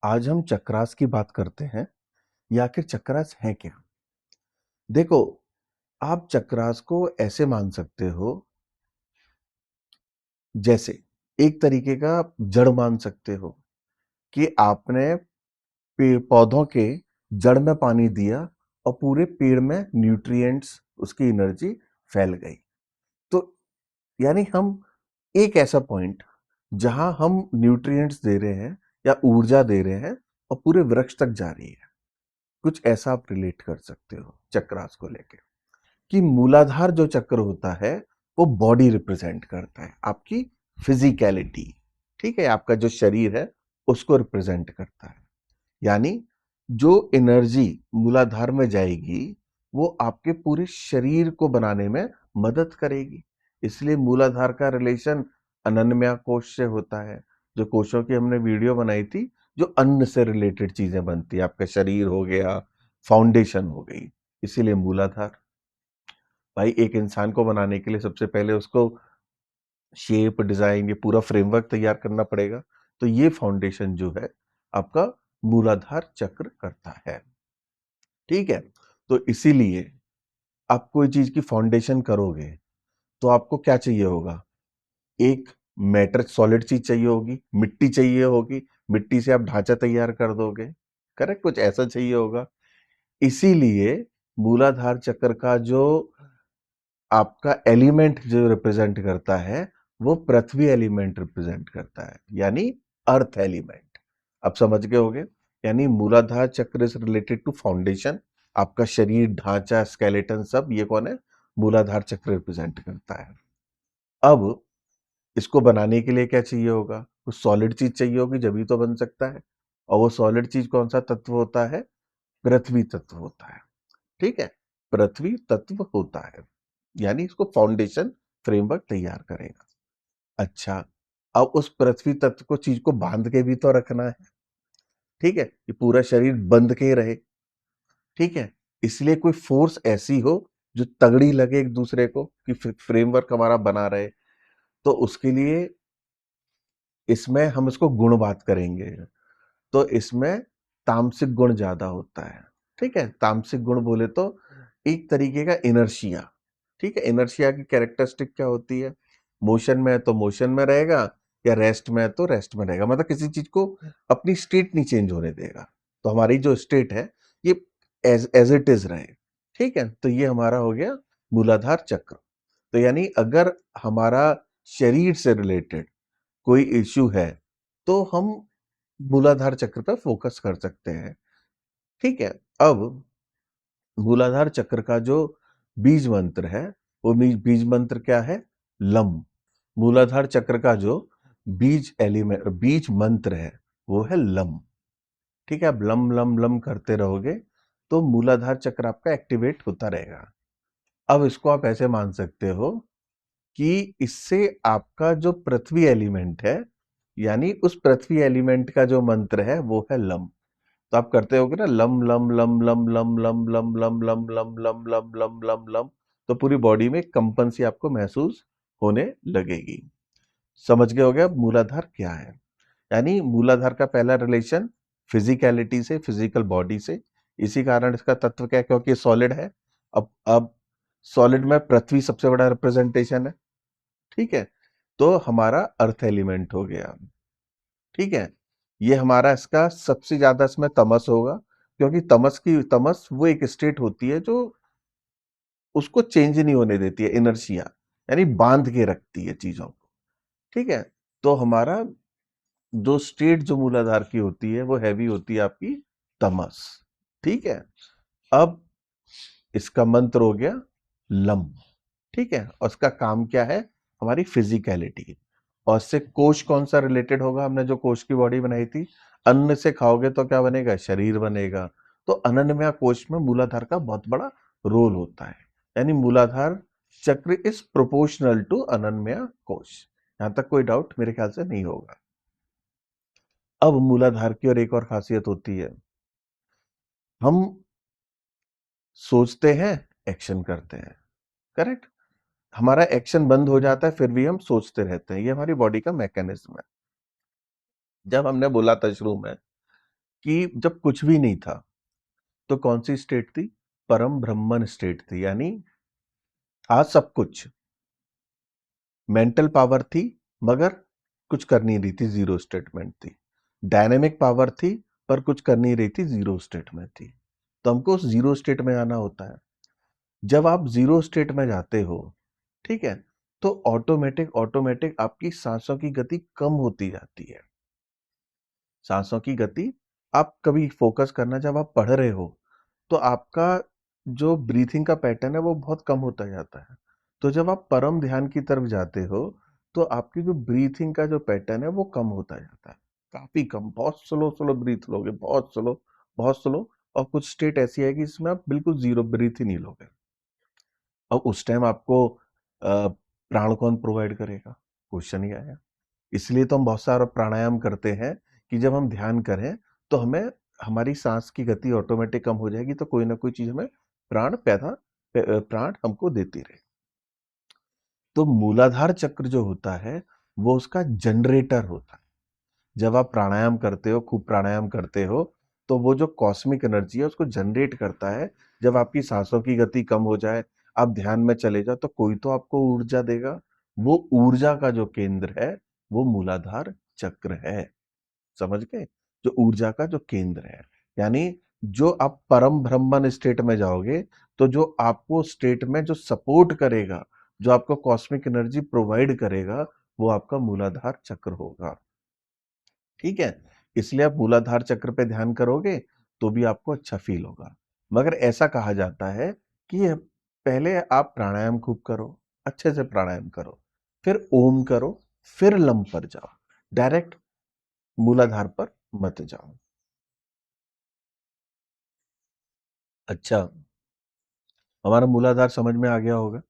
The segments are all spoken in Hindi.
आज हम चक्रास की बात करते हैं या आखिर चक्रास है क्या। देखो, आप चक्रास को ऐसे मान सकते हो, जैसे एक तरीके का आप जड़ मान सकते हो कि आपने पेड़ पौधों के जड़ में पानी दिया और पूरे पेड़ में न्यूट्रिएंट्स, उसकी एनर्जी फैल गई। तो यानी हम एक ऐसा पॉइंट जहां हम न्यूट्रिएंट्स दे रहे हैं या ऊर्जा दे रहे हैं और पूरे वृक्ष तक जा रही है। कुछ ऐसा आप रिलेट कर सकते हो चक्रास को लेके कि मूलाधार जो चक्र होता है वो बॉडी रिप्रेजेंट करता है, आपकी फिजिकलिटी। ठीक है, आपका जो शरीर है उसको रिप्रेजेंट करता है। यानी जो एनर्जी मूलाधार में जाएगी वो आपके पूरे शरीर को बनाने में मदद करेगी। इसलिए मूलाधार का रिलेशन अनन्या कोश से होता है। जो कोशों की हमने वीडियो बनाई थी, जो अन्न से रिलेटेड चीजें बनती है, आपका शरीर हो गया, फाउंडेशन हो गई, इसीलिए मूलाधार। भाई, एक इंसान को बनाने के लिए सबसे पहले उसको शेप, डिजाइन, ये पूरा फ्रेमवर्क तैयार करना पड़ेगा। तो ये फाउंडेशन जो है आपका मूलाधार चक्र करता है। ठीक है, तो इसीलिए आप कोई चीज की फाउंडेशन करोगे तो आपको क्या चाहिए होगा? एक मैटर, सॉलिड चीज चाहिए होगी, मिट्टी चाहिए होगी। मिट्टी से आप ढांचा तैयार कर दोगे, करेक्ट, कुछ ऐसा चाहिए होगा। इसीलिए मूलाधार चक्र का जो आपका एलिमेंट जो रिप्रेजेंट करता है वो पृथ्वी एलिमेंट रिप्रेजेंट करता है, यानी अर्थ एलिमेंट। आप समझ गए होगे। यानी मूलाधार चक्र इज रिलेटेड टू फाउंडेशन, आपका शरीर, ढांचा, स्केलेटन, सब ये कौन है? मूलाधार चक्र रिप्रेजेंट करता है। अब इसको बनाने के लिए क्या चाहिए होगा? कुछ सॉलिड चीज चाहिए होगी, जब ही तो बन सकता है। और वो सॉलिड चीज कौन सा तत्व होता है? पृथ्वी तत्व होता है। ठीक है, पृथ्वी तत्व होता है, यानी इसको फाउंडेशन फ्रेमवर्क तैयार करेगा। अच्छा, अब उस पृथ्वी तत्व को, चीज को बांध के भी तो रखना है। ठीक है, ये पूरा शरीर बंध के रहे। ठीक है, इसलिए कोई फोर्स ऐसी हो जो तगड़ी लगे एक दूसरे को, कि फ्रेमवर्क हमारा बना रहे। तो उसके लिए इसमें हम इसको गुण बात करेंगे। तो इसमें तामसिक गुण ज्यादा होता है। ठीक है, तामसिक गुण बोले तो एक तरीके का इनर्शिया। ठीक है, इनर्शिया की कैरेक्टरिस्टिक क्या होती है? मोशन में है तो मोशन में रहेगा, या रेस्ट में है तो रेस्ट में रहेगा, मतलब किसी चीज को अपनी स्टेट नहीं चेंज होने देगा। तो हमारी जो स्टेट है ये एज एज इट इज रहे। ठीक है, तो ये हमारा हो गया मूलाधार चक्र। तो यानी अगर हमारा शरीर से रिलेटेड कोई इश्यू है तो हम मूलाधार चक्र पर फोकस कर सकते हैं। ठीक है, अब मूलाधार चक्र का जो बीज मंत्र है वो बीज मंत्र क्या है? लम। मूलाधार चक्र का जो बीज एलिमेंट, बीज मंत्र है वो है लम। ठीक है, आप लम लम लम करते रहोगे तो मूलाधार चक्र आपका एक्टिवेट होता रहेगा। अब इसको आप ऐसे मान सकते हो कि इससे आपका जो पृथ्वी एलिमेंट है, यानी उस पृथ्वी एलिमेंट का जो मंत्र है वो है लम। तो आप करते होगे ना, lump lump lump lump lump lump lump lump lump lump lump lump lump lump lump, तो पूरी बॉडी में कंपन सी आपको महसूस होने लगेगी। समझ गए होगे अब मूलाधार क्या है। यानी मूलाधार का पहला रिलेशन फिजिकलिटी से, फिजिकल बॉडी से। इसी कारण इसका तत्व क्या है? क्योंकि सॉलिड है। अब सॉलिड में पृथ्वी सबसे बड़ा रिप्रेजेंटेशन है। ठीक है, तो हमारा अर्थ एलिमेंट हो गया। ठीक है, ये हमारा इसका सबसे ज्यादा इसमें तमस होगा, क्योंकि तमस वो एक स्टेट होती है जो उसको चेंज नहीं होने देती है, इनर्शिया, यानी बांध के रखती है चीजों को। ठीक है, तो हमारा जो स्टेट जो मूलाधार की होती है वो हैवी होती है आपकी तमस। ठीक है, अब इसका मंत्र हो गया लम। ठीक है, और उसका काम क्या है? हमारी फिजिकलिटी। और इससे कोश कौन सा रिलेटेड होगा? हमने जो कोश की बॉडी बनाई थी, अन्न से खाओगे तो क्या बनेगा? शरीर बनेगा। तो अनन्नमय कोश में मूलाधार का बहुत बड़ा रोल होता है। यानी मूलाधार चक्र इज प्रोपोर्शनल टू अनन्नमय कोश। यहां तक कोई डाउट मेरे ख्याल से नहीं होगा। अब मूलाधार की और एक और खासियत होती है, हम सोचते हैं, एक्शन करते हैं। करेक्ट, हमारा एक्शन बंद हो जाता है फिर भी हम सोचते रहते हैं। ये हमारी बॉडी का मैकेनिज्म है। जब हमने बोला था शुरू में कि जब कुछ भी नहीं था तो कौन सी स्टेट थी? परम ब्रह्मन स्टेट थी, यानी था सब कुछ, मेंटल पावर थी मगर कुछ कर नहीं रही थी, जीरो स्टेटमेंट थी। डायनेमिक पावर थी पर कुछ कर नहीं रही थी, जीरो स्टेट में थी। तो हमको उस जीरो स्टेट में आना होता है। जब आप जीरो स्टेट में जाते हो, ठीक है, तो ऑटोमेटिक ऑटोमेटिक आपकी सांसों की गति कम होती जाती है। सांसों की गति, आप कभी फोकस करना, जब आप पढ़ रहे हो तो आपका जो ब्रीथिंग का पैटर्न है वो बहुत कम होता जाता है। तो जब आप परम ध्यान की तरफ जाते हो तो आपकी जो ब्रीथिंग का जो पैटर्न है वो कम होता जाता है, काफी कम, बहुत स्लो स्लो ब्रीथ लोगे, बहुत स्लो, बहुत स्लो। और कुछ स्टेट ऐसी है कि इसमें आप बिल्कुल जीरो ब्रीथ ही नहीं लोगे। अब उस टाइम आपको प्राण कौन प्रोवाइड करेगा? क्वेश्चन ही आया। इसलिए तो हम बहुत सारा प्राणायाम करते हैं कि जब हम ध्यान करें तो हमें हमारी सांस की गति ऑटोमेटिक कम हो जाएगी, तो कोई ना कोई चीज हमें प्राण हमको देती रहे। तो मूलाधार चक्र जो होता है वो उसका जनरेटर होता है। जब आप प्राणायाम करते हो, खूब प्राणायाम करते हो, तो वो जो कॉस्मिक एनर्जी है उसको जनरेट करता है। जब आपकी सांसों की गति कम हो जाए, आप ध्यान में चले जाओ, तो कोई तो आपको ऊर्जा देगा। वो ऊर्जा का जो केंद्र है वो मूलाधार चक्र है। समझ गए? जो ऊर्जा का जो केंद्र है, यानी जो आप परम ब्रह्मन स्टेट में जाओगे तो जो आपको स्टेट में जो सपोर्ट करेगा, जो आपको कॉस्मिक एनर्जी प्रोवाइड करेगा, वो आपका मूलाधार चक्र होगा। ठीक है? इसलिए आप मूलाधार चक्र पे ध्यान करोगे तो भी आपको अच्छा फील होगा। मगर ऐसा कहा जाता है कि पहले आप प्राणायाम खूब करो, अच्छे से प्राणायाम करो, फिर ओम करो, फिर लम पर जाओ, डायरेक्ट मूलाधार पर मत जाओ। अच्छा, हमारा मूलाधार समझ में आ गया होगा।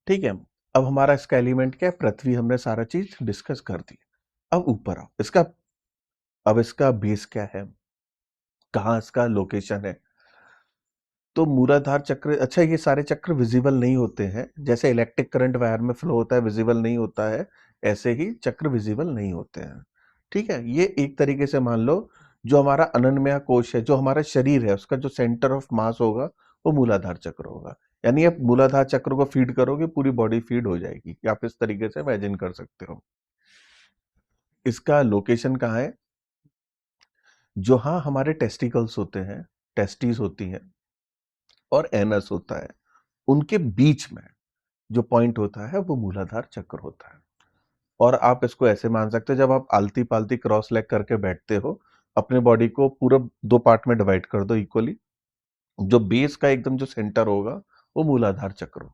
ठीक है, अब हमारा इसका एलिमेंट क्या है? पृथ्वी। हमने सारा चीज डिस्कस कर दी। अब ऊपर आओ, इसका बेस क्या है, कहाँ इसका लोकेशन है? तो मूलाधार चक्र, अच्छा, ये सारे चक्र विजिबल नहीं होते हैं। जैसे इलेक्ट्रिक करंट वायर में फ्लो होता है, विजिबल नहीं होता है, ऐसे ही चक्र विजिबल नहीं होते हैं। ठीक है, ये एक तरीके से मान लो, जो हमारा अनन्य कोश है, जो हमारा शरीर है, उसका जो सेंटर ऑफ मास होगा वो मूलाधार चक्र होगा। यानी आप मूलाधार चक्र को फीड करोगे, पूरी बॉडी फीड हो जाएगी। आप इस तरीके से इमेजिन कर सकते हो। इसका लोकेशन कहाँ है? जो, हाँ, हमारे टेस्टिकल्स होते हैं, टेस्टिस होती हैं और एनस होता है, उनके बीच में जो पॉइंट होता है वो मूलाधार चक्र होता है। और आप इसको ऐसे मान सकते हो, जब आप आलती पालती क्रॉस लेग करके बैठते हो, अपने बॉडी को पूरा दो पार्ट में डिवाइड कर दो इक्वली। जो बेस का एकदम जो सेंटर होगा वो मूलाधार चक्र हो।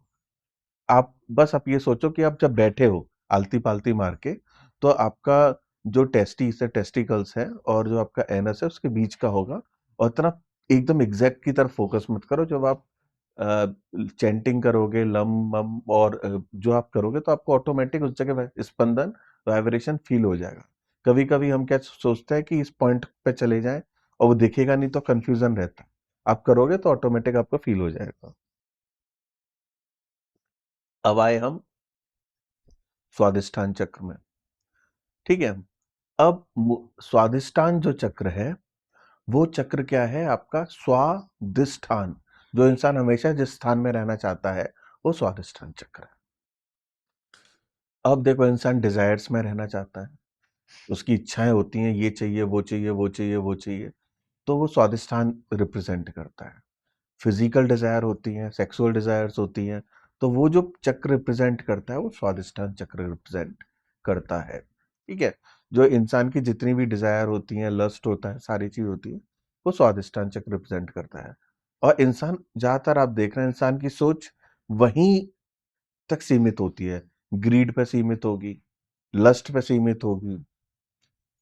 आप ये सोचो कि आप जब बैठे हो आलती पालती मार के, तो आपका जो टेस्टिकल्स है और जो आपका एनस है उसके बीच का होगा। और इतना एकदम एग्जैक्ट की तरफ फोकस मत करो। जब आप चैंटिंग करोगे, लम मम और जो आप करोगे, तो आपको ऑटोमेटिक उस जगह स्पंदन, वाइब्रेशन फील हो जाएगा। कभी कभी हम क्या सोचते हैं कि इस पॉइंट पे चले जाएं और वो दिखेगा नहीं, तो कंफ्यूजन रहता है। आप करोगे तो ऑटोमेटिक आपको फील हो जाएगा। अब आए हम स्वादिष्ठान चक्र में। ठीक है, अब स्वादिष्ठान जो चक्र है वो चक्र क्या है? आपका स्वादिष्ठान। जो इंसान हमेशा जिस स्थान में रहना चाहता है वो स्वादिष्ठान चक्र है। अब देखो, इंसान डिजायर्स में रहना चाहता है, उसकी इच्छाएं होती हैं, ये चाहिए, वो चाहिए, वो चाहिए, वो चाहिए, तो वो स्वादिष्ठान रिप्रेजेंट करता है। फिजिकल डिजायर होती हैं, सेक्सुअल डिजायर्स होती हैं, तो वो जो चक्र रिप्रेजेंट करता है वो स्वादिष्ठान चक्र रिप्रेजेंट करता है। ठीक है, जो इंसान की जितनी भी डिजायर होती हैं, लस्ट होता है, सारी चीज होती है, वो स्वादिष्ठान चक्र रिप्रेजेंट करता है। और इंसान, ज्यादातर आप देख रहे हैं, इंसान की सोच वहीं तक सीमित होती है। ग्रीड पे सीमित होगी, लस्ट पे सीमित होगी,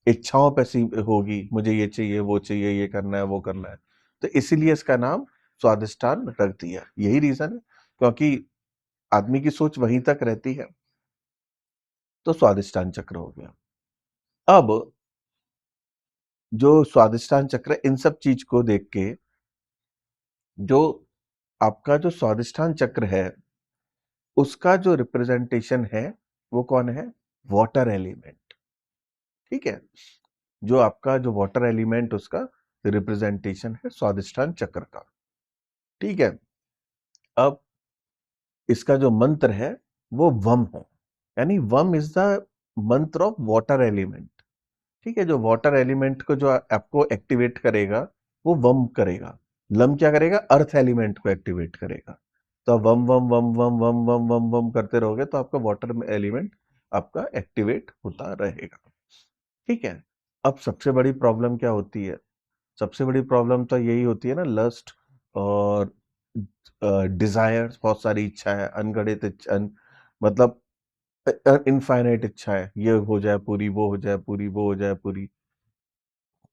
इच्छाओं पे होगी, मुझे ये चाहिए, वो चाहिए, ये करना है, वो करना है। तो इसीलिए इसका नाम स्वादिष्ठान रख दिया। यही रीजन है, क्योंकि आदमी की सोच वहीं तक रहती है, तो स्वादिष्ठान चक्र हो गया। अब जो स्वादिष्ठान चक्र, इन सब चीज को देख के, जो आपका जो स्वादिष्ठान चक्र है उसका जो रिप्रेजेंटेशन है वो कौन है? Water element. ठीक है, जो आपका जो वाटर एलिमेंट उसका रिप्रेजेंटेशन है स्वादिष्ठान चक्र का। ठीक है। अब इसका जो मंत्र है वो वम है, यानी वम इज द मंत्र ऑफ वाटर एलिमेंट। ठीक है, जो वाटर एलिमेंट को जो आपको एक्टिवेट करेगा वो वम करेगा। लम क्या करेगा? अर्थ एलिमेंट को एक्टिवेट करेगा। तो आप वम वम वम वम वम वम वम वम करते रहोगे तो आपका वाटर एलिमेंट आपका एक्टिवेट होता रहेगा। ठीक है। अब सबसे बड़ी प्रॉब्लम क्या होती है? सबसे बड़ी प्रॉब्लम तो यही होती है ना, लस्ट और डिजायर्स, बहुत सारी इच्छा है, अनगणित इच्छा, मतलब इनफाइनाइट इच्छा है, ये हो जाए पूरी, वो हो जाए पूरी, वो हो जाए पूरी।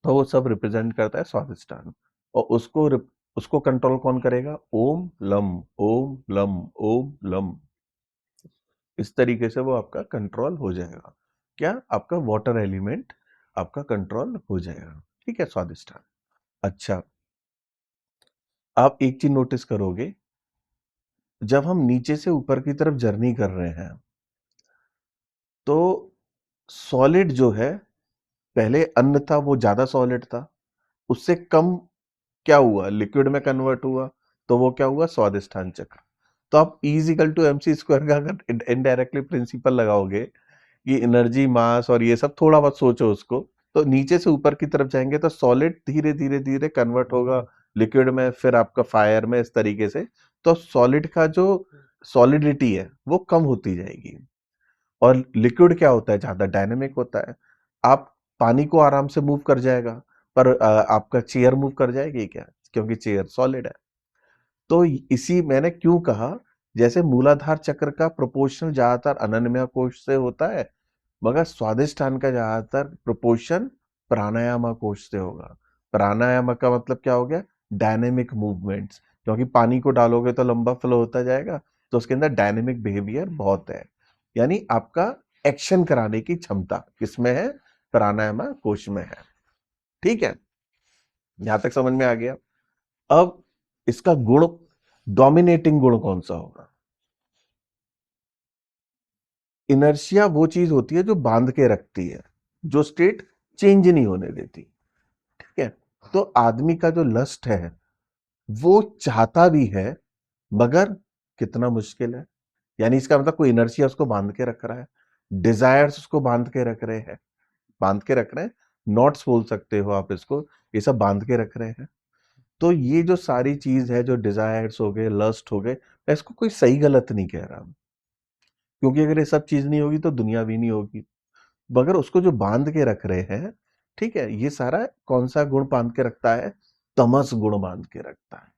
तो वो सब रिप्रेजेंट करता है स्वादिष्टान। और उसको कंट्रोल कौन करेगा? ओम लम, ओम लम, ओम लम। इस तरीके से वो आपका कंट्रोल हो जाएगा। क्या? आपका वाटर एलिमेंट आपका कंट्रोल हो जाएगा। ठीक है, स्वादिष्टान। अच्छा, आप एक चीज नोटिस करोगे, जब हम नीचे से ऊपर की तरफ जर्नी कर रहे हैं तो सॉलिड जो है, पहले अन्न था वो ज्यादा सॉलिड था, उससे कम क्या हुआ? लिक्विड में कन्वर्ट हुआ। तो वो क्या हुआ? स्वादिष्ठान चक्र। तो आप E equal to MC square का अगर इनडायरेक्टली प्रिंसिपल लगाओगे कि एनर्जी मास और ये सब थोड़ा बहुत सोचो उसको, तो नीचे से ऊपर की तरफ जाएंगे तो सॉलिड धीरे धीरे धीरे कन्वर्ट होगा लिक्विड में, फिर आपका फायर में, इस तरीके से। तो सॉलिड का जो सॉलिडिटी है वो कम होती जाएगी। और लिक्विड क्या होता है? ज्यादा डायनेमिक होता है। आप पानी को आराम से मूव कर जाएगा, पर आपका चेयर मूव कर जाएगी क्या? क्योंकि चेयर सॉलिड है। तो इसी मैंने क्यों कहा, जैसे मूलाधार चक्र का प्रोपोर्शनल ज्यादातर अनन्य कोश से होता है, मगर स्वादिष्ठान का ज्यादातर प्रोपोर्शन प्राणायाम कोश से होगा। प्राणायाम का मतलब क्या हो गया? Dynamic movements. क्योंकि पानी को डालोगे तो लंबा फ्लो होता जाएगा, तो उसके अंदर डायनेमिक बिहेवियर बहुत है। यानी आपका एक्शन कराने की क्षमता किसमें है? प्राणायाम कोश में है। ठीक है, यहां तक समझ में आ गया। अब इसका गुण, डोमिनेटिंग गुण कौन सा होगा? इनर्शिया वो चीज होती है जो बांध के रखती है, जो स्टेट चेंज नहीं होने देती। ठीक है। तो आदमी का जो लस्ट है वो चाहता भी है, मगर कितना मुश्किल है। यानी इसका मतलब कोई इनर्शिया उसको बांध के रख रहा है, डिजायर्स उसको बांध के रख रहे हैं, बांध के रख रहे हैं। नॉट्स बोल सकते हो आप इसको, ये सब बांध के रख रहे हैं। तो ये जो सारी चीज है, जो डिजायर्स हो गए, लस्ट हो गए, मैं इसको कोई सही गलत नहीं कह रहा, क्योंकि अगर ये सब चीज नहीं होगी तो दुनिया भी नहीं होगी। मगर उसको जो बांध के रख रहे हैं, ठीक है, ये सारा कौन सा गुण बांध के रखता है? तमस गुण बांध के रखता है।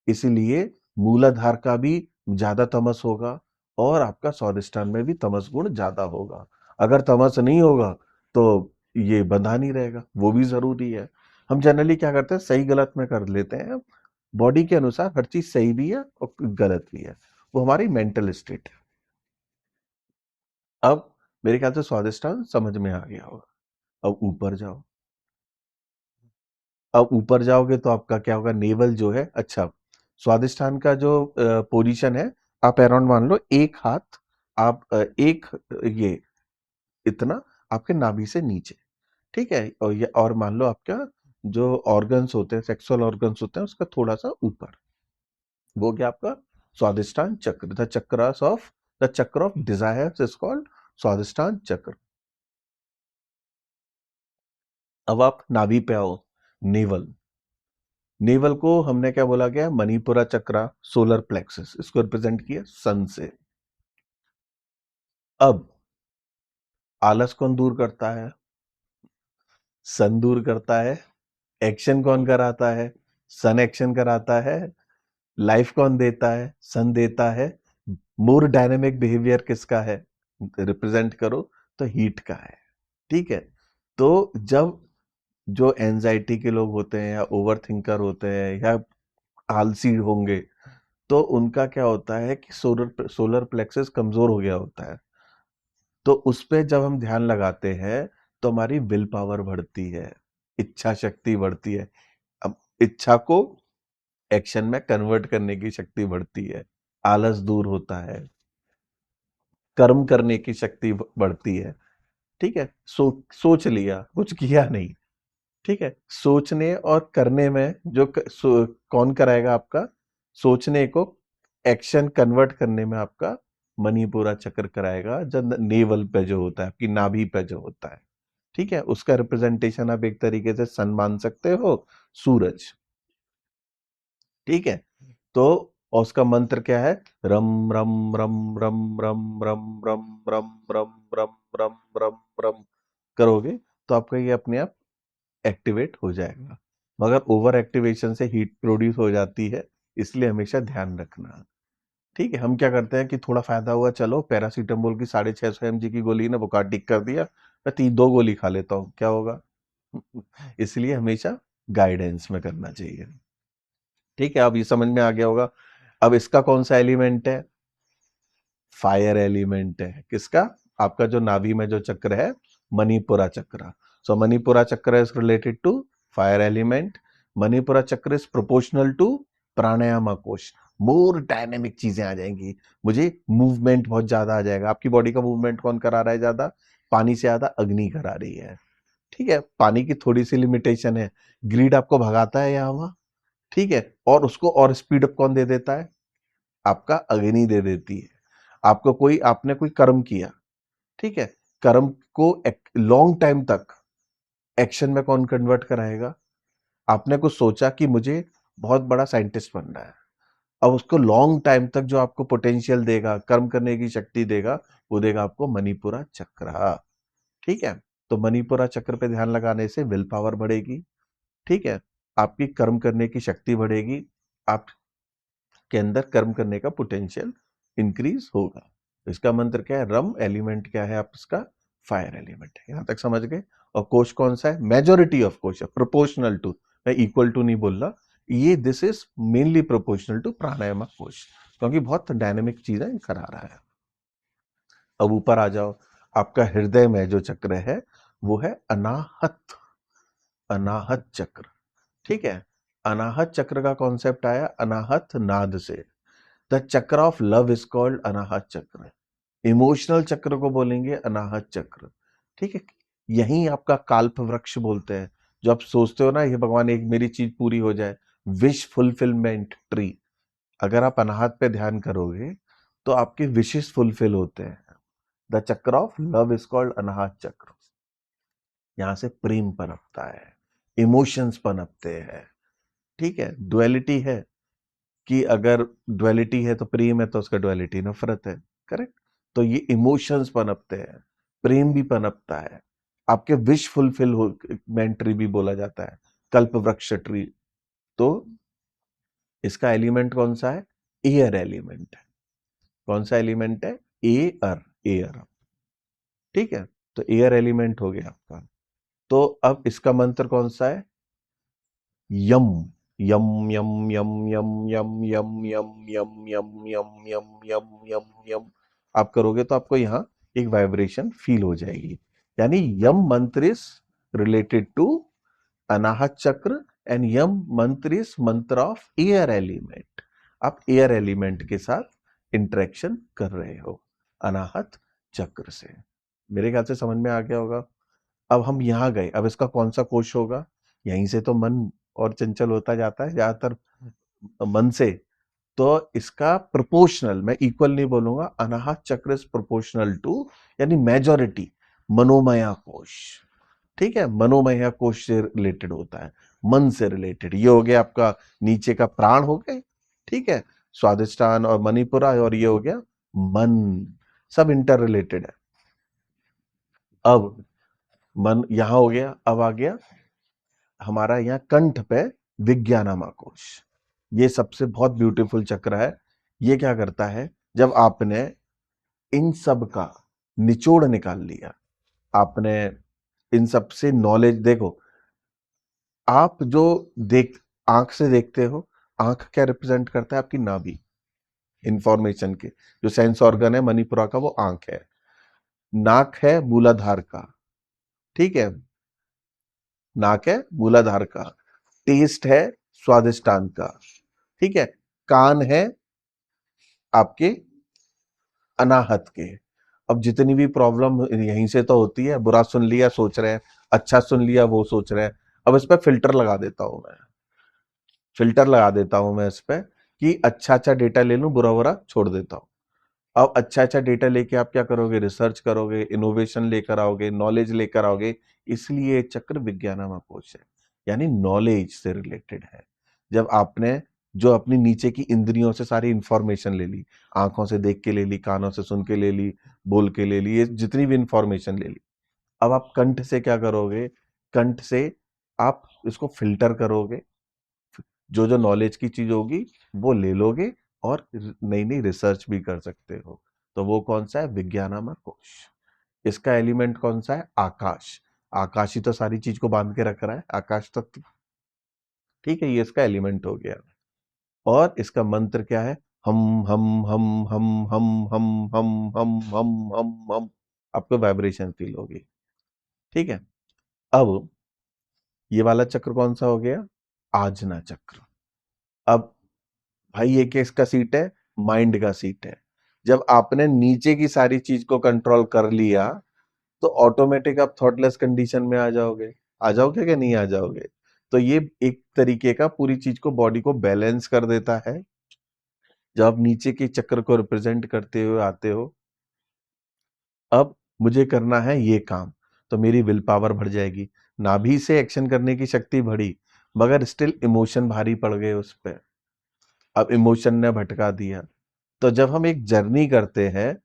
इसीलिए मूलाधार का भी ज्यादा तमस होगा और आपका स्वादिष्टान में भी तमस गुण ज्यादा होगा। अगर तमस नहीं होगा तो ये बंधा नहीं रहेगा, वो भी जरूरी है। हम जनरली क्या करते हैं, सही गलत में कर लेते हैं। बॉडी के अनुसार हर चीज सही भी है और गलत भी है, वो हमारी मेंटल स्टेट है। अब मेरे ख्याल से स्वादिष्टान समझ में आ गया होगा। अब ऊपर जाओ। अब ऊपर जाओगे तो आपका क्या होगा? नेवल जो है, अच्छा, स्वादिष्ठान का जो पोजीशन है, आप अराउंड मान लो एक हाथ, आप एक ये इतना आपके नाभि से नीचे। ठीक है। और ये, और मान लो आपका जो ऑर्गन्स होते हैं, सेक्सुअल ऑर्गन्स होते हैं, उसका थोड़ा सा ऊपर, वो क्या आपका स्वादिष्टान चक्र, द चक्र of desire is called Swadhisthana चक्र। अब आप नाभि पे आओ। नेवल, नेवल को हमने क्या बोला गया? मणिपुरा चक्रा, सोलर प्लेक्सस, इसको रिप्रेजेंट किया सन से। अब आलस कौन दूर करता है? सन दूर करता है। एक्शन कौन कराता है? सन एक्शन कराता है। लाइफ कौन देता है? सन देता है। मोर डायनेमिक बिहेवियर किसका है? रिप्रेजेंट करो तो हीट का है। ठीक है। तो जब जो एंजाइटी के लोग होते हैं या ओवर थिंकर होते हैं या आलसी होंगे, तो उनका क्या होता है कि सोलर प्लेक्सस कमजोर हो गया होता है। तो उस पे जब हम ध्यान लगाते हैं तो हमारी विल पावर बढ़ती है, इच्छा शक्ति बढ़ती है। अब इच्छा को एक्शन में कन्वर्ट करने की शक्ति बढ़ती है, आलस दूर होता है, कर्म करने की शक्ति बढ़ती है। ठीक है, सोच लिया, कुछ किया नहीं। ठीक है, सोचने और करने में कौन कराएगा आपका, सोचने को एक्शन कन्वर्ट करने में आपका मणिपुरा चक्र कराएगा, जो नेवल पे जो होता है, आपकी नाभि पे जो होता है। ठीक है, उसका रिप्रेजेंटेशन आप एक तरीके से सन मान सकते हो, सूरज। ठीक है, तो और उसका मंत्र क्या है, रम रम रम रम रम रम रम रम रम रम रम रम रम करोगे तो आपका ये अपने आप एक्टिवेट हो जाएगा। मगर ओवर एक्टिवेशन से हीट प्रोड्यूस हो जाती है, इसलिए हमेशा ध्यान रखना। ठीक है, हम क्या करते हैं कि थोड़ा फायदा हुआ, चलो पैरासीटामोल की 650 mg की गोली ने बुखार ठीक कर दिया, मैं 2 गोली खा लेता हूँ, क्या होगा। इसलिए हमेशा गाइडेंस में करना चाहिए। ठीक है, अब ये समझ में आ गया होगा। अब इसका कौन सा एलिमेंट है, फायर एलिमेंट है। किसका, आपका जो नाभि में जो चक्र है, मणिपुरा चक्र। So Manipura chakra is related to fire element. Manipura chakra is proportional to प्राणायाम कोश। मोर डायनेमिक चीजें आ जाएंगी, मुझे मूवमेंट बहुत ज्यादा आ जाएगा। आपकी बॉडी का मूवमेंट कौन करा रहा है ज्यादा, पानी से ज्यादा अग्नि करा रही है। ठीक है, पानी की थोड़ी सी लिमिटेशन है, ग्रीड आपको भगाता है यहाँ वहां। ठीक है, और उसको और स्पीड अप कौन दे देता है, आपका अग्नि दे देती है। आपने कोई कर्म किया, ठीक है, कर्म को लॉन्ग टाइम तक एक्शन में कौन कन्वर्ट कराएगा, आपने कुछ सोचा कि मुझे बहुत बड़ा साइंटिस्ट बनना है, अब उसको लॉन्ग टाइम तक जो आपको पोटेंशियल देगा, कर्म करने की शक्ति देगा, वो देगा आपको मणिपुरा चक्र। ठीक है, तो मणिपुरा चक्र पे ध्यान लगाने से विल पावर बढ़ेगी। ठीक है, आपकी कर्म करने की शक्ति बढ़ेगी, आपके अंदर कर्म करने का पोटेंशियल इंक्रीज होगा। इसका मंत्र क्या है, रम एलिमेंट क्या है, आप इसका फायर एलिमेंट है। यहां तक समझ गए। और कोश कौन सा है, मेजोरिटी ऑफ कोश है, प्रोपोर्शनल टू, मैं इक्वल टू नहीं बोल रहा, ये this is mainly proportional to प्राणायाम कोश, क्योंकि बहुत डायनेमिक चीजें करा रहा है। अब ऊपर आ जाओ, आपका हृदय में जो चक्र है वो है अनाहत, अनाहत चक्र। ठीक है, अनाहत चक्र का कॉन्सेप्ट आया अनाहत नाद से। द चक्र ऑफ लव इज कॉल्ड अनाहत चक्र। इमोशनल चक्र को बोलेंगे अनाहत चक्र। ठीक है, यही आपका काल्प वृक्ष बोलते हैं। जो आप सोचते हो ना, ये भगवान एक मेरी चीज पूरी हो जाए, विश फुलफिलमेंट ट्री। अगर आप अनाहत पे ध्यान करोगे तो आपके विशेष फुलफिल होते हैं। द चक्र ऑफ लव इज कॉल्ड अनाहत चक्र। यहां से प्रेम पनपता है, इमोशंस पनपते हैं। ठीक है, डुअलिटी है कि अगर डुअलिटी है तो प्रेम है, तो उसका डुअलिटी नफरत है। करेक्ट, तो ये इमोशंस पनपते हैं, प्रेम भी पनपता है। आपके विश फुलफिल हो ट्री भी बोला जाता है, कल्प वृक्ष ट्री। तो इसका एलिमेंट कौन सा है, एयर एलिमेंट है। कौन सा एलिमेंट है, एयर, एयर। ठीक है, तो एयर एलिमेंट हो गया आपका। तो अब इसका मंत्र कौन सा है, यम यम यम यम यम यम यम यम यम यम यम यम यम यम यम आप करोगे तो आपको यहां एक वाइब्रेशन फील हो जाएगी। यानी यम मंत्र इज रिलेटेड टू अनाहत चक्र एंड यम मंत्र इज मंत्र ऑफ एयर एलिमेंट। आप एयर एलिमेंट के साथ इंटरेक्शन कर रहे हो अनाहत चक्र से। मेरे ख्याल से समझ में आ गया होगा। अब हम यहां गए, अब इसका कौन सा कोश होगा, यहीं से तो मन और चंचल होता जाता है ज्यादातर मन से। तो इसका प्रोपोर्शनल, मैं इक्वल नहीं बोलूंगा, अनाहत चक्र इज प्रोपोर्शनल टू, यानी मेजोरिटी मनोमया कोश। ठीक है, मनोमया कोश से रिलेटेड होता है, मन से रिलेटेड। ये हो गया आपका नीचे का प्राण हो गए। ठीक है, स्वादिष्टान और मणिपुरा, और ये हो गया मन, सब इंटर रिलेटेड है। अब मन यहां हो गया, अब आ गया हमारा यहाँ कंठ पे विज्ञानामा कोश। ये सबसे बहुत ब्यूटीफुल चक्र है। ये क्या करता है, जब आपने इन सब का निचोड़ निकाल लिया, आपने इन सब से नॉलेज, देखो आप जो देख आंख से देखते हो, आंख क्या रिप्रेजेंट करता है, आपकी नाभि, इंफॉर्मेशन के जो सेंस ऑर्गन है मणिपुरा का, वो आंख है। नाक है मूलाधार का। ठीक है, नाक है मूलाधार का। टेस्ट है स्वादिष्टान का। ठीक है, कान है आपके अनाहत के, अब जितनी भी प्रॉब्लम यहीं से तो होती है, बुरा सुन लिया सोच रहे हैं, अच्छा सुन लिया वो सोच रहे हैं। अब इस पे फिल्टर लगा देता हूं मैं, फिल्टर लगा देता हूं मैं इस पे कि अच्छा अच्छा डेटा ले लूं, बुरा बुरा छोड़ देता हूं। अब अच्छा अच्छा डेटा लेके आप क्या करोगे, रिसर्च करोगे, इनोवेशन लेकर आओगे, नॉलेज लेकर आओगे। इसलिए ये चक्र विज्ञानम कोश है, यानी नॉलेज से रिलेटेड है। जब आपने जो अपनी नीचे की इंद्रियों से सारी इंफॉर्मेशन ले ली, आंखों से देख के ले ली, कानों से सुन के ले ली, बोल के ले ली, ये जितनी भी इंफॉर्मेशन ले ली, अब आप कंठ से क्या करोगे, कंठ से आप इसको फिल्टर करोगे, जो जो नॉलेज की चीज होगी वो ले लोगे और नई नई रिसर्च भी कर सकते हो। तो वो कौन सा है, विज्ञानामा कोश। इसका एलिमेंट कौन सा है, आकाश। आकाश ही तो सारी चीज को बांध के रख रहा है, आकाश तत्व। ठीक है, ये इसका एलिमेंट हो गया। और इसका मंत्र क्या है, हम हम हम हम हम हम हम हम हम। आपको वाइब्रेशन फील होगी। ठीक है, अब ये वाला चक्र कौन सा हो गया, आजना चक्र। अब भाई ये किसका सीट है, माइंड का सीट है। जब आपने नीचे की सारी चीज को कंट्रोल कर लिया तो ऑटोमेटिक आप थॉटलेस कंडीशन में आ जाओगे कि नहीं आ जाओगे। तो ये एक तरीके का पूरी चीज को, बॉडी को बैलेंस कर देता है। जब आप नीचे के चक्र को रिप्रेजेंट करते हुए आते हो, अब मुझे करना है ये काम, तो मेरी विल पावर बढ़ जाएगी, नाभि से एक्शन करने की शक्ति बढ़ी, मगर स्टिल इमोशन भारी पड़ गए उस पर। अब इमोशन ने भटका दिया। तो जब हम एक जर्नी करते हैं,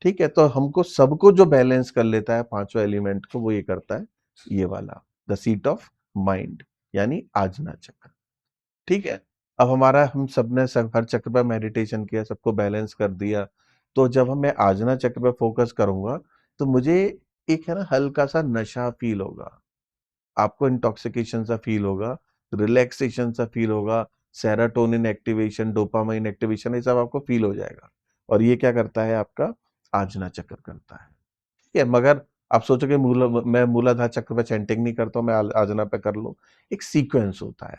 ठीक है, तो हमको सबको जो बैलेंस कर लेता है पांचों एलिमेंट को, वो ये करता है ये वाला, द सीट ऑफ माइंड, यानी आजना चक्र। ठीक है, अब हमारा हम सबने हर चक्र पर मेडिटेशन किया, सबको बैलेंस कर दिया। तो जब हम मैं आजना चक्र पे फोकस करूंगा तो मुझे एक है ना हल्का सा नशा फील होगा, आपको इंटॉक्सिकेशन सा फील होगा, रिलैक्सेशन सा फील होगा, सेरोटोनिन एक्टिवेशन, डोपामाइन एक्टिवेशन, ये सब आपको फील हो जाएगा। और ये क्या करता है, आपका आजना चक्र करता है। ठीक है, मगर आप सोचोगे मैं मूलाधार चक्र पे चैंटिंग नहीं करता हूं, मैं आजना पे कर लूं। एक सीक्वेंस होता है।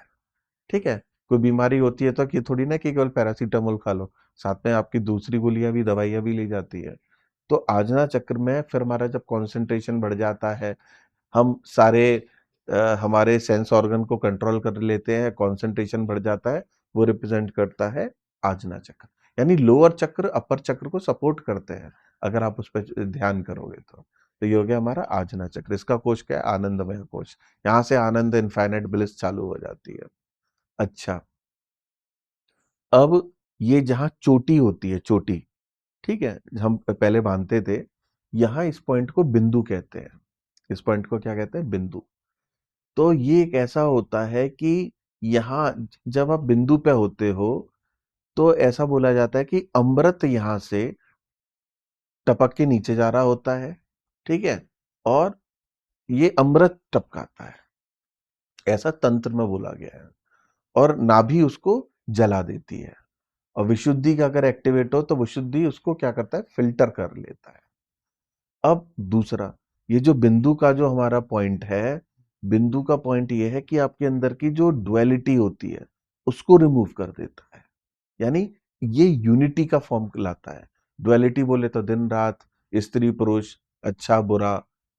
ठीक है, कोई बीमारी होती है तो कि थोड़ी ना कि केवल पैरासीटामोल खा लो, साथ में आपकी दूसरी गोलियां भी, दवाइयां भी ली जाती है। तो आजना चक्र में फिर हमारा जब कंसंट्रेशन बढ़ जाता है, हम सारे हमारे सेंस ऑर्गन को कंट्रोल कर लेते हैं, कंसंट्रेशन बढ़ जाता है, वो रिप्रेजेंट करता है आजना चक्र। यानी लोअर चक्र अपर चक्र को सपोर्ट करते हैं, अगर आप उस पर ध्यान करोगे तो ये हो गया हमारा आजना चक्र। इसका कोश क्या है, आनंदमय कोश। यहाँ से आनंद, इनफाइनाइट ब्लिस चालू हो जाती है। अच्छा, अब ये जहां चोटी होती है, चोटी, ठीक है, हम पहले बांधते थे, यहां इस पॉइंट को बिंदु कहते हैं। इस पॉइंट को क्या कहते हैं, बिंदु। तो ये एक ऐसा होता है कि यहाँ जब आप बिंदु पे होते हो तो ऐसा बोला जाता है कि अमृत यहां से टपक के नीचे जा रहा होता है। ठीक है, और ये अमृत टपकाता है, ऐसा तंत्र में बोला गया है। और नाभि उसको जला देती है, और विशुद्धि का अगर एक्टिवेट हो तो विशुद्धि उसको क्या करता है, फिल्टर कर लेता है। अब दूसरा, ये जो बिंदु का जो हमारा पॉइंट है, बिंदु का पॉइंट ये है कि आपके अंदर की जो डुअलिटी होती है उसको रिमूव कर देता है। यानी ये यूनिटी का फॉर्म लाता है। डुअलिटी बोले तो दिन रात, स्त्री पुरुष, अच्छा बुरा।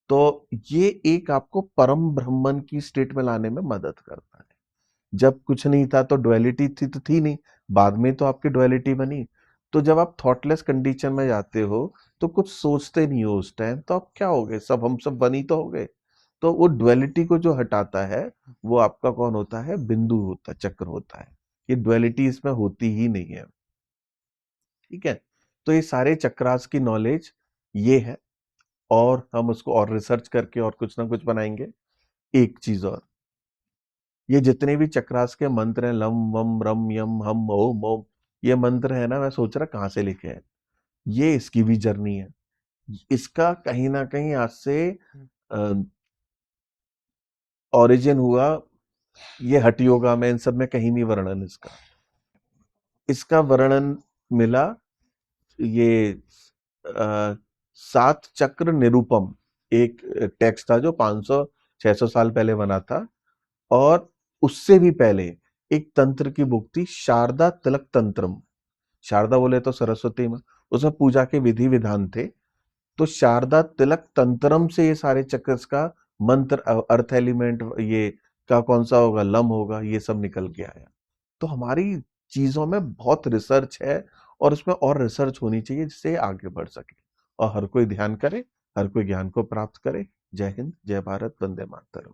तो ये एक आपको परम ब्रह्मन की स्टेट में लाने में मदद करता है। जब कुछ नहीं था तो डुअलिटी थी तो थी नहीं, बाद में तो आपकी डुअलिटी बनी। तो जब आप थॉटलेस कंडीशन में जाते हो तो कुछ सोचते नहीं हो उस टाइम, तो आप क्या हो गए, सब हम सब बनी तो हो गए। तो वो डुअलिटी को जो हटाता है वो आपका कौन होता है, बिंदु होता है, चक्र होता है। ये डुअलिटी इसमें होती ही नहीं है। ठीक है, तो ये सारे चक्रास की नॉलेज ये है, और हम उसको और रिसर्च करके और कुछ ना कुछ बनाएंगे। एक चीज और, ये जितने भी चक्रास के मंत्र हैं, लम वम रम यम हम ओम ओम, ये मंत्र है ना, मैं सोच रहा कहाँ से लिखे हैं। ये इसकी भी जर्नी है। इसका कहीं ना कहीं आज से ओरिजिन हुआ, ये हठ योगा में, इन सब में कहीं नहीं वर्णन इसका। इसका वर्णन मिला ये अ, सात चक्र निरूपम, एक टेक्स्ट था जो 500-600 साल पहले बना था। और उससे भी पहले एक तंत्र की बुक थी, शारदा तिलक तंत्रम। शारदा बोले तो सरस्वती में, उसमें पूजा के विधि विधान थे। तो शारदा तिलक तंत्रम से ये सारे चक्र्स का मंत्र, अर्थ एलिमेंट, ये का कौन सा होगा, लम होगा, ये सब निकल के आया। तो हमारी चीजों में बहुत रिसर्च है, और उसमें और रिसर्च होनी चाहिए जिससे आगे बढ़ सके, और हर कोई ध्यान करे, हर कोई ज्ञान को प्राप्त करे। जय हिंद, जय भारत, वंदे मातरम।